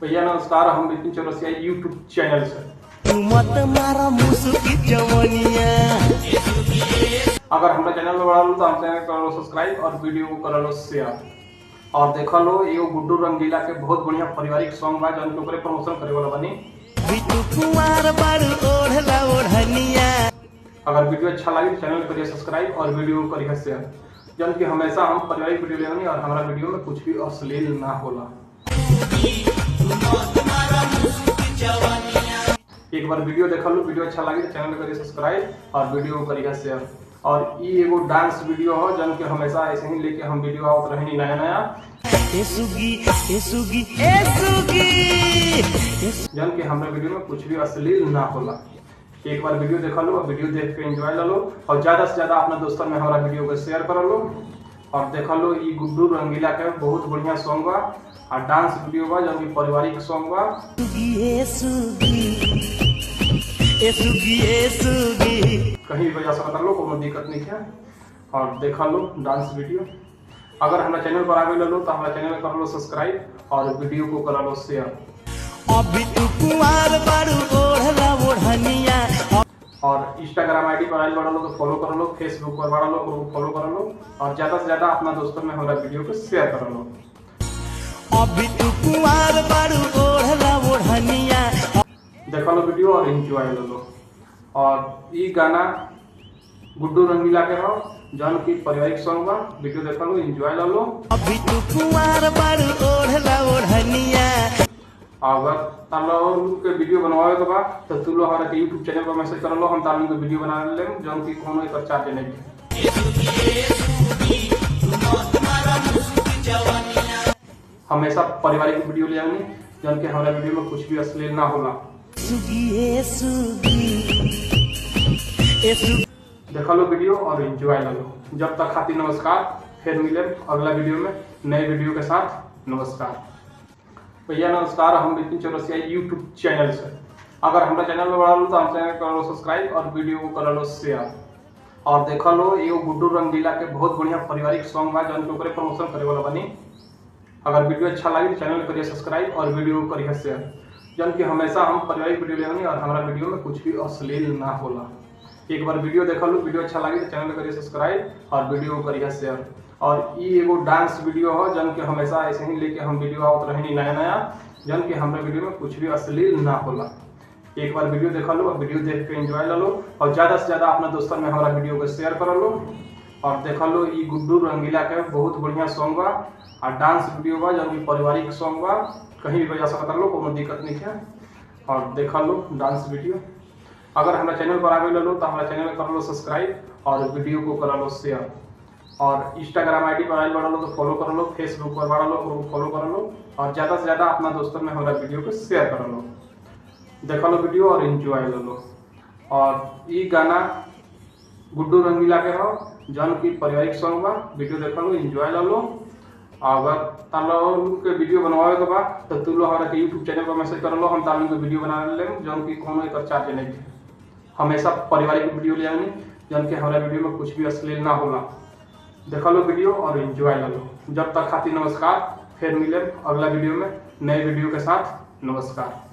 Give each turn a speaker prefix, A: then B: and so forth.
A: भैया नमस्कार, हम बिपिन चौरसिया यूट्यूब चैनल से। अगर हमारे चैनल में बड़ा लो तो हम चैनल कर लो सब्सक्राइब और वीडियो को कर लो शेयर और देख लो ये गुड्डू रंगीला के बहुत बढ़िया पारिवारिक सॉन्ग बा जौन के ऊपर प्रमोशन करे वाला बनी। अगर वीडियो अच्छा लगे तो चैनल करिए सब्सक्राइब और वीडियो को करिए शेयर जौन की हमेशा हम पारिवारिक वीडियो लेनी और हमारा वीडियो में कुछ भी अश्लील ना होला। एक बार वीडियो देख लो, वीडियो अच्छा लगे तो चैनल करिए सब्सक्राइब और वीडियो को करिए शेयर। और ये एगो डांस वीडियो हो जन के हमेशा ऐसे ही लेके हम वीडियो आवत रहे नया नया जन के हमारे वीडियो में कुछ भी अश्लील ना होला। एक बार वीडियो देख लो, वीडियो देख के एंजॉय लो और ज्यादा से ज्यादा अपने दोस्तों में हमारा वीडियो को शेयर कर लो और देख लो ये गुड्डू रंगीला के बहुत बढ़िया सॉन्ग बा और डांस वीडियो बा जन की पारिवारिक सॉन्ग बा। कहीं वजह से कर लो, कोई दिक्कत नहीं है और देखा लो डांस वीडियो। अगर हमारे चैनल पर आगे लो तो हमारे चैनल कर लो सब्सक्राइब और वीडियो को कर लो शेयर। और इंस्टाग्राम आईडी पर आई बढ़ा लो तो फॉलो कर लो, फेसबुक पर बढ़ा लो तो फॉलो कर लो और ज्यादा से ज्यादा अपना दोस्तों में हमारा वीडियो को शेयर कर लो। देखा लो वीडियो और एंजॉय लो। और ये गाना गुड्डू रंगीला के हो जौन की पारिवारिक सॉन्ग बा, वीडियो देखा लो एंजॉय लो। अगर तालो के वीडियो बनवावे के बा तो तू लो हमारे यूट्यूब चैनल पर मैसेज कर लो, हम तालो के वीडियो बना ले जौन की कोनो एक चार्ज नहीं है। हमेशा पारिवारिक वीडियो ले आनी जौन के हमारे वीडियो में कुछ भी अश्लील ना होला। देखा लो वीडियो और एंजॉय लो। जब तक खातिर नमस्कार, फिर मिले अगला वीडियो में नए वीडियो के साथ। नमस्कार भैया नमस्कार, हम बिपिन चौरसिया यूट्यूब चैनल से। अगर हमारे चैनल में बड़ा लो तो हम चैनल कर लो सब्सक्राइब और वीडियो को कर लो शेयर और देखा लो ये गुड्डू रंगीला के बहुत बढ़िया पारिवारिक सॉन्ग बा जौन के ऊपर प्रमोशन करे वाला बनी। अगर वीडियो अच्छा लगे तो चैनल करिए सब्सक्राइब और वीडियो को करिए शेयर जन की हमेशा हम पारिवारिक वीडियो लेनी और हमारा वीडियो में कुछ भी अश्लील ना होला। एक बार वीडियो देख लो, वीडियो अच्छा लगे तो चैनल करिए सब्सक्राइब और वीडियो को करिए शेयर। और ये एगो डांस वीडियो हो जन के हमेशा ऐसे ही लेके हम वीडियो आवत रहे नया नया जन के हमारे वीडियो में कुछ भी अश्लील ना होला। एक बार वीडियो देख लो, वीडियो देख के एंजॉय लो और ज्यादा से ज्यादा अपने दोस्तों में हमारा वीडियो को शेयर कर लो और देख लो ये गुड्डू रंगीला के बहुत बढ़िया सॉन्ग बा और डांस वीडियो बा जन की पारिवारिक सॉन्ग बा। कहीं भी वजह से कर लो, कोई दिक्कत नहीं है और देखा लो डांस वीडियो। अगर हमारे चैनल पर आगे लो तो हमारे चैनल कर लो सब्सक्राइब और वीडियो को कर लो शेयर। और इंस्टाग्राम आईडी पर आई बढ़ा लो तो फॉलो कर लो, फेसबुक पर बढ़ा लो तो फॉलो कर लो और ज्यादा से ज्यादा अपना दोस्तों में हमारा वीडियो को शेयर कर लो। देखा लो वीडियो और एंजॉय लो। और ये गाना गुड्डू रंगीला के हो जौन की पारिवारिक सॉन्ग बा, वीडियो देखा लो एंजॉय लो। अगर तालो के वीडियो बनवावे के बा तो तू लो हमारे यूट्यूब चैनल पर मैसेज कर लो, हम तालो के वीडियो बना ले जौन की कोनो एक चार्ज नहीं है। हमेशा पारिवारिक वीडियो ले आनी जौन के हमारे वीडियो में कुछ भी अश्लील ना होला। देखा लो वीडियो और एंजॉय लो। जब तक खातिर नमस्कार, फिर मिले अगला वीडियो में नए वीडियो के साथ। नमस्कार।